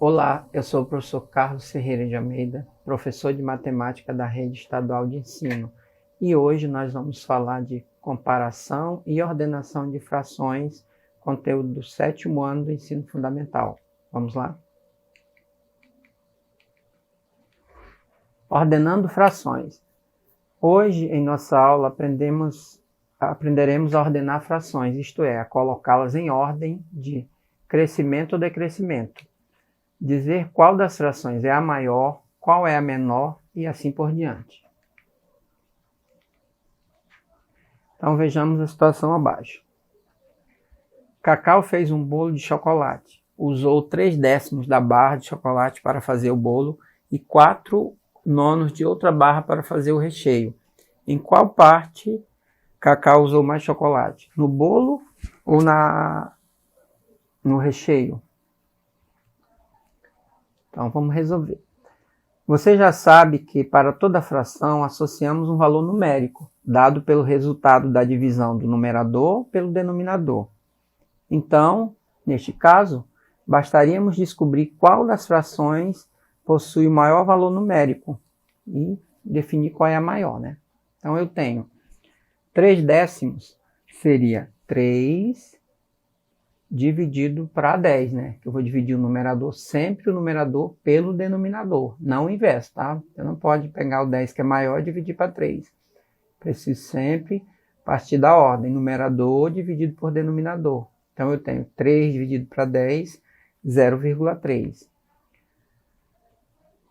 Olá, eu sou o professor Carlos Ferreira de Almeida, professor de matemática da Rede Estadual de Ensino, e hoje nós vamos falar de comparação e ordenação de frações, conteúdo do 7º ano do ensino fundamental. Vamos lá? Ordenando frações. Hoje, em nossa aula, aprenderemos a ordenar frações, isto é, a colocá-las em ordem de crescimento ou decrescimento. Dizer qual das frações é a maior, qual é a menor e assim por diante. Então vejamos a situação abaixo. Cacau fez um bolo de chocolate. Usou 3/10 da barra de chocolate para fazer o bolo e 4/9 de outra barra para fazer o recheio. Em qual parte Cacau usou mais chocolate? No bolo ou no recheio? Então, vamos resolver. Você já sabe que para toda fração associamos um valor numérico, dado pelo resultado da divisão do numerador pelo denominador. Então, neste caso, bastaríamos descobrir qual das frações possui o maior valor numérico e definir qual é a maior, né? Então, eu tenho 3/10 seria 3 dividido para 10, né? Eu vou dividir o numerador, sempre o numerador pelo denominador, não o inverso, tá? Você não pode pegar o 10 que é maior e dividir para 3. Preciso sempre partir da ordem, numerador dividido por denominador. Então eu tenho 3 dividido para 10, 0,3.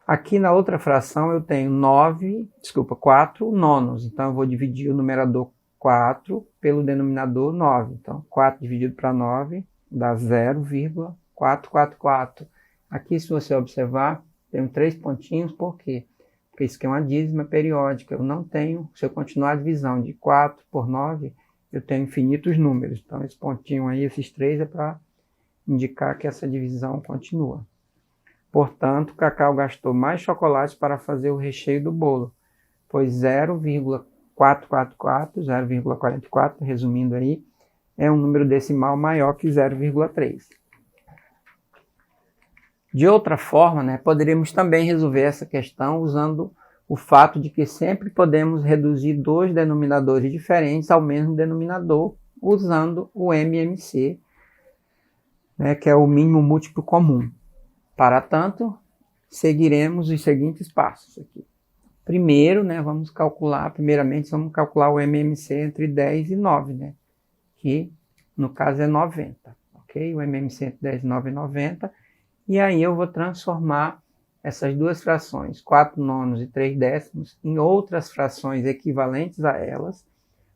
Aqui na outra fração eu tenho 4/9. Então eu vou dividir o numerador 4 pelo denominador 9. Então 4 dividido para 9 dá 0,444. Aqui, se você observar, tem 3 pontinhos. Por quê? Porque isso aqui é uma dízima periódica. Eu não tenho, se eu continuar a divisão de 4 por 9, eu tenho infinitos números. Então esse pontinho aí, esses 3, é para indicar que essa divisão continua. Portanto, Cacau gastou mais chocolate para fazer o recheio do bolo, pois 0,444, resumindo aí, é um número decimal maior que 0,3. De outra forma, né, poderíamos também resolver essa questão usando o fato de que sempre podemos reduzir dois denominadores diferentes ao mesmo denominador, usando o MMC, né, que é o mínimo múltiplo comum. Para tanto, seguiremos os seguintes passos aqui. Primeiro, né, primeiramente vamos calcular o MMC entre 10 e 9, né, que no caso é 90, ok? O MMC entre 10 e 9 é 90, e aí eu vou transformar essas duas frações, 4/9 e 3/10, em outras frações equivalentes a elas,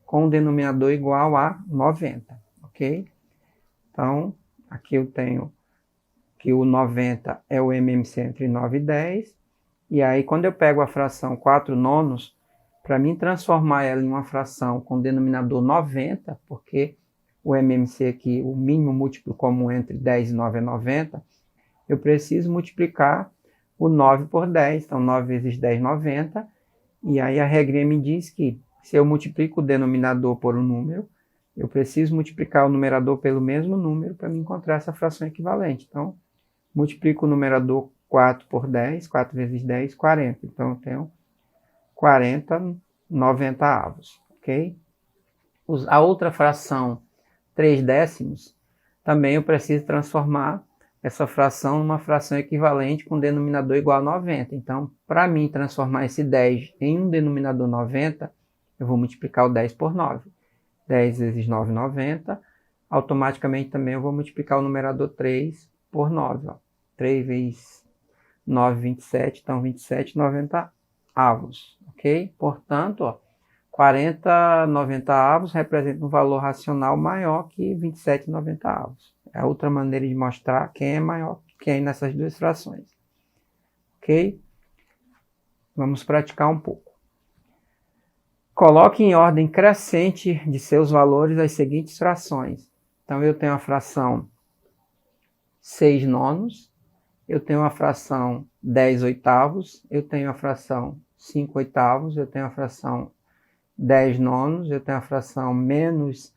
com o denominador igual a 90, ok? Então, aqui eu tenho que o 90 é o MMC entre 9 e 10, e aí quando eu pego a fração 4/9, para mim transformar ela em uma fração com denominador 90, porque o MMC aqui, o mínimo múltiplo comum entre 10 e 9 é 90, eu preciso multiplicar o 9 por 10, então 9 vezes 10, 90, e aí a regrinha me diz que se eu multiplico o denominador por um número, eu preciso multiplicar o numerador pelo mesmo número para me encontrar essa fração equivalente. Então, multiplico o numerador 4 por 10, 4 vezes 10, 40. Então, eu tenho 40/90, ok? A outra fração, 3/10, também eu preciso transformar essa fração numa fração equivalente com denominador igual a 90. Então, para mim transformar esse 10 em um denominador 90, eu vou multiplicar o 10 por 9. 10 vezes 9, 90. Automaticamente também eu vou multiplicar o numerador 3 por 9. Ó. 3 vezes 9, 27. Então, 27/90. Ok? Portanto, ó, 40/90 representa um valor racional maior que 27/90. É a outra maneira de mostrar quem é maior que quem nessas duas frações. Ok? Vamos praticar um pouco. Coloque em ordem crescente de seus valores as seguintes frações. Então, eu tenho a fração 6/9, eu tenho a fração 10/8, eu tenho a fração 5/8, eu tenho a fração 10/9, eu tenho a fração menos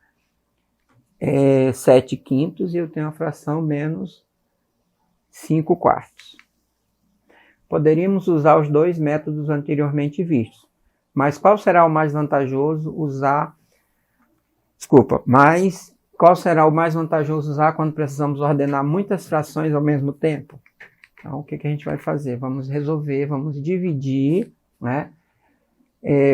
7/5 e eu tenho a fração menos 5 quartos. Poderíamos usar os dois métodos anteriormente vistos, mas qual será o mais vantajoso usar? Qual será o mais vantajoso usar quando precisamos ordenar muitas frações ao mesmo tempo? Então, o que a gente vai fazer? Vamos resolver, vamos dividir, né,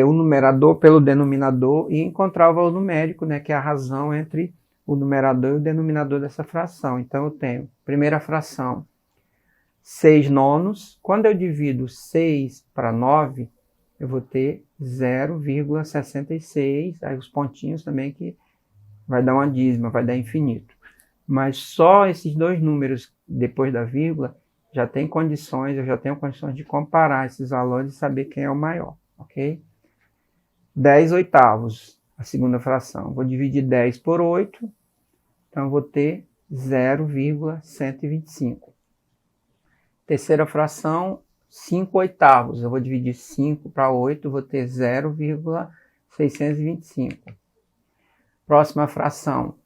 o numerador pelo denominador e encontrar o valor numérico, né, que é a razão entre o numerador e o denominador dessa fração. Então, eu tenho, primeira fração, 6 nonos. Quando eu divido 6 para 9, eu vou ter 0,66. Aí os pontinhos também que vai dar uma dízima, vai dar infinito. Mas só esses dois números depois da vírgula já tem condições, eu já tenho condições de comparar esses valores e saber quem é o maior, ok? 10 oitavos, a segunda fração. Vou dividir 10 por 8, então eu vou ter 0,125. Terceira fração, 5 oitavos. Eu vou dividir 5 para 8, vou ter 0,625. Próxima fração,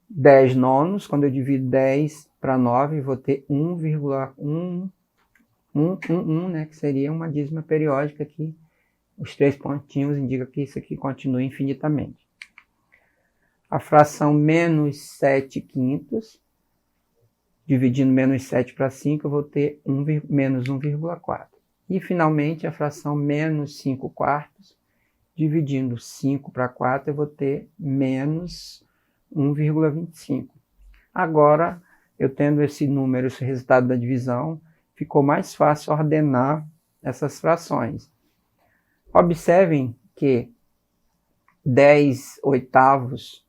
10 nonos. Quando eu divido 10 para 9, vou ter 1,111, né, que seria uma dízima periódica aqui. Os 3 pontinhos indicam que isso aqui continua infinitamente. A fração menos 7 quintos. Dividindo menos 7 para 5, eu vou ter menos 1,4. E, finalmente, a fração menos 5 quartos. Dividindo 5 para 4, eu vou ter menos 1,25. Agora, eu tendo esse número, esse resultado da divisão, ficou mais fácil ordenar essas frações. Observem que 10 oitavos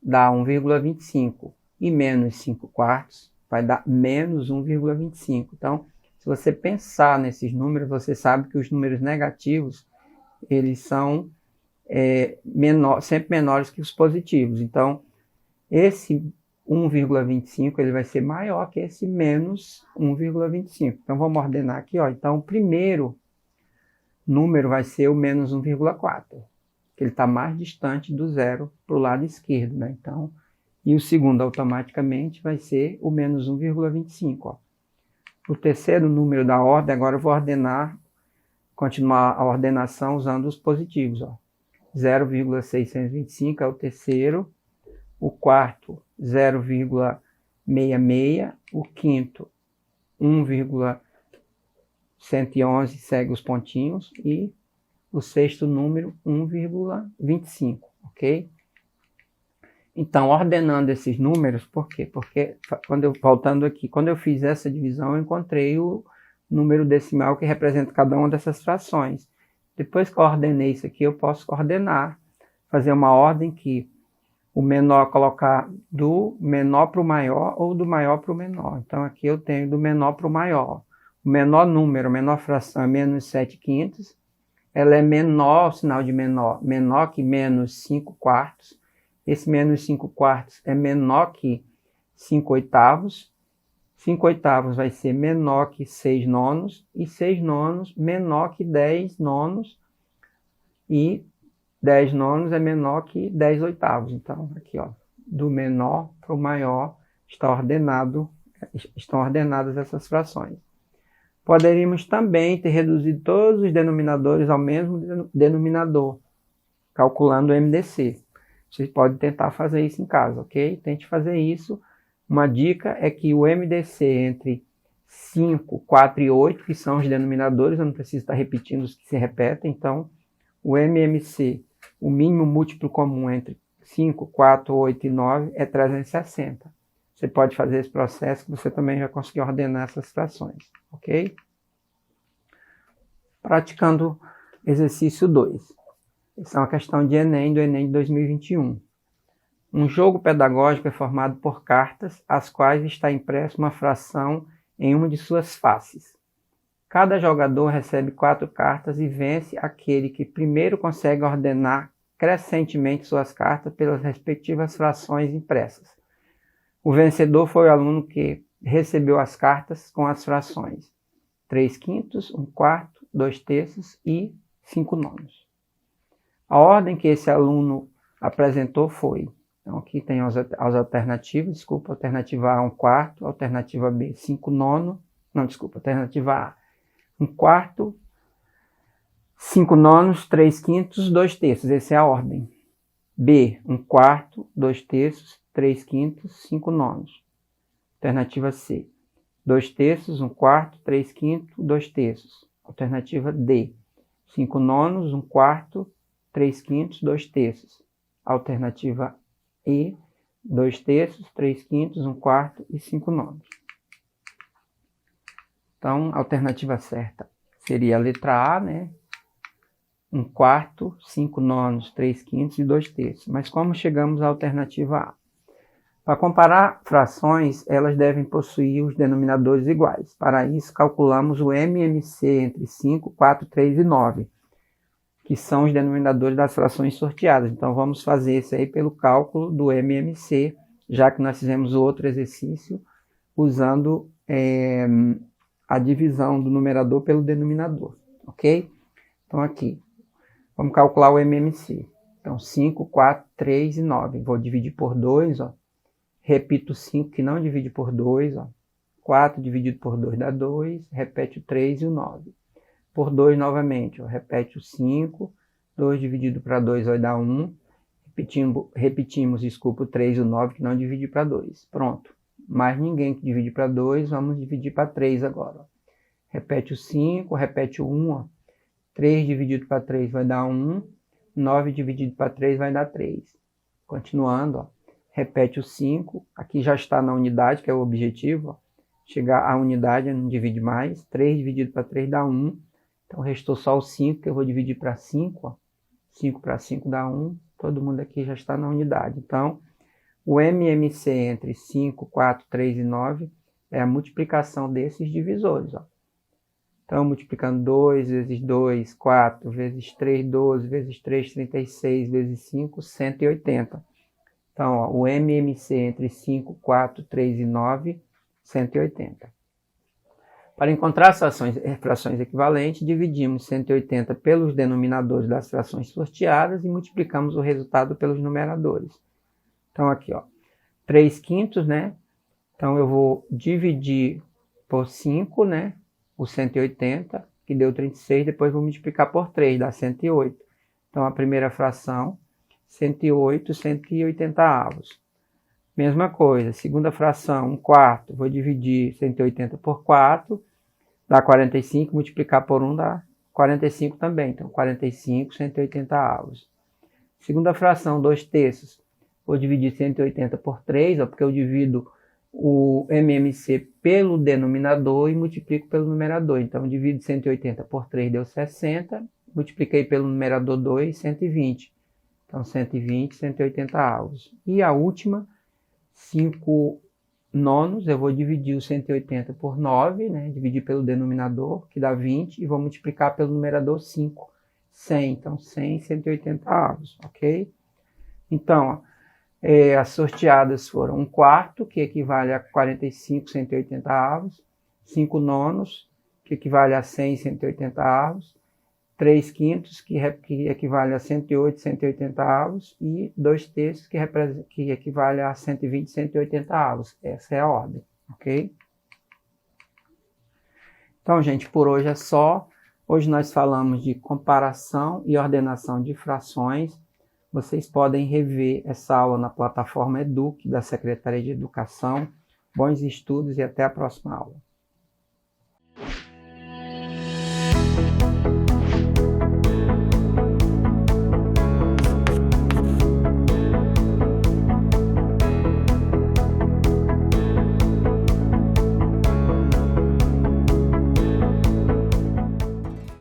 dá 1,25 e menos 5 quartos vai dar menos 1,25. Então, se você pensar nesses números, você sabe que os números negativos, eles são sempre menores que os positivos. Então, esse 1,25 ele vai ser maior que esse menos 1,25. Então, vamos ordenar aqui. Ó. Então, o primeiro número vai ser o menos 1,4, que ele está mais distante do zero para o lado esquerdo, né? Então, e o segundo automaticamente vai ser o menos 1,25. O terceiro número da ordem, agora eu vou continuar a ordenação usando os positivos. 0,625 é o terceiro, o quarto 0,66, o quinto 1,111 segue os pontinhos e o sexto número 1,25, ok? Então, ordenando esses números, por quê? Porque, voltando aqui, quando eu fiz essa divisão, eu encontrei o número decimal que representa cada uma dessas frações. Depois que eu ordenei isso aqui, eu posso ordenar, fazer uma ordem que o menor colocar do menor para o maior ou do maior para o menor. Então, aqui eu tenho do menor para o maior. O menor número, a menor fração é menos 7 quintos. Ela é menor, o sinal de menor que menos 5 quartos. Esse menos 5 quartos é menor que 5 oitavos. 5 oitavos vai ser menor que 6 nonos. E 6 nonos menor que 10 nonos. E 10 nonos é menor que 10 oitavos. Então, aqui, ó, do menor para o maior estão ordenadas essas frações. Poderíamos também ter reduzido todos os denominadores ao mesmo denominador, calculando o MDC. Vocês podem tentar fazer isso em casa, ok? Tente fazer isso. Uma dica é que o MDC entre 5, 4 e 8, que são os denominadores, eu não preciso estar repetindo os que se repetem. Então, o MMC, o mínimo múltiplo comum entre 5, 4, 8 e 9 é 360. Você pode fazer esse processo que você também vai conseguir ordenar essas frações, ok? Praticando exercício 2. Essa é uma questão de Enem, do Enem de 2021. Um jogo pedagógico é formado por cartas, às quais está impressa uma fração em uma de suas faces. Cada jogador recebe 4 cartas e vence aquele que primeiro consegue ordenar crescentemente suas cartas pelas respectivas frações impressas. O vencedor foi o aluno que recebeu as cartas com as frações 3 quintos, 1 quarto, 2 terços e 5 nonos. A ordem que esse aluno apresentou foi Então, aqui tem as alternativas, desculpa, alternativa A, 1/4, alternativa B, 5/9, não, desculpa, alternativa A, 1/4, 5/9, 3/5, 2/3, essa é a ordem. B, 1/4, 2/3, 3/5, 5/9. Alternativa C, 2/3, 1/4, 3/5, 2/3. Alternativa D, 5/9, 1/4, 3/5, 2/3. Alternativa E, 2/3, 3/5, 1/4 e 5/9. Então, a alternativa certa seria a letra A, né? 1/4, 5/9, 3/5 e 2/3. Mas como chegamos à alternativa A? Para comparar frações, elas devem possuir os denominadores iguais. Para isso, calculamos o MMC entre 5, 4, 3 e 9, que são os denominadores das frações sorteadas. Então, vamos fazer isso aí pelo cálculo do MMC, já que nós fizemos outro exercício usando a divisão do numerador pelo denominador, ok? Então, aqui, vamos calcular o MMC. Então, 5, 4, 3 e 9. Vou dividir por 2, ó. Repito o 5, que não divide por 2, ó. 4 dividido por 2 dá 2, repete o 3 e o 9. Por 2 novamente, ó. Repete o 5, 2 dividido para 2 vai dar 1. Repetimos, desculpa, o 3 e o 9, que não divide para 2. Pronto. Mais ninguém que divide para 2, vamos dividir para 3 agora. Ó. Repete o 5, repete o 1, ó. 3 dividido para 3 vai dar 1. 9 dividido para 3 vai dar 3. Continuando, ó. Repete o 5. Aqui já está na unidade, que é o objetivo. Ó. Chegar à unidade, não divide mais. 3 dividido para 3 dá 1. Então, restou só o 5, que eu vou dividir para 5. Ó. 5 para 5 dá 1. Todo mundo aqui já está na unidade. Então, o MMC entre 5, 4, 3 e 9 é a multiplicação desses divisores. Ó. Então, multiplicando 2 vezes 2, 4, vezes 3, 12, vezes 3, 36, vezes 5, 180. Então, ó, o MMC entre 5, 4, 3 e 9, 180. Para encontrar as frações equivalentes, dividimos 180 pelos denominadores das frações sorteadas e multiplicamos o resultado pelos numeradores. Então, aqui, ó, 3/5, né? Então, eu vou dividir por 5, né? O 180, que deu 36, depois vou multiplicar por 3, dá 108. Então, a primeira fração, 108, 180 avos. Mesma coisa, segunda fração, 1/4, vou dividir 180 por 4, dá 45, multiplicar por 1 dá 45 também. Então, 45, 180 avos. Segunda fração, 2/3, vou dividir 180 por 3, ó, porque eu divido o MMC pelo denominador e multiplico pelo numerador. Então, divido 180 por 3, deu 60. Multipliquei pelo numerador 2, 120. Então, 120, 180 avos. E a última, 5/9, eu vou dividir o 180 por 9, né? Dividir pelo denominador, que dá 20, e vou multiplicar pelo numerador 5, 100. Então, 100, 180 avos, ok? Então, ó, as sorteadas foram 1/4, que equivale a 45, 180 avos, 5/9, que equivale a 100, 180 avos, 3/5, que equivale a 108, 180 avos, e 2/3, que equivale a 120, 180 avos. Essa é a ordem, ok? Então, gente, por hoje é só. Hoje nós falamos de comparação e ordenação de frações. Vocês podem rever essa aula na plataforma Educ da Secretaria de Educação. Bons estudos e até a próxima aula.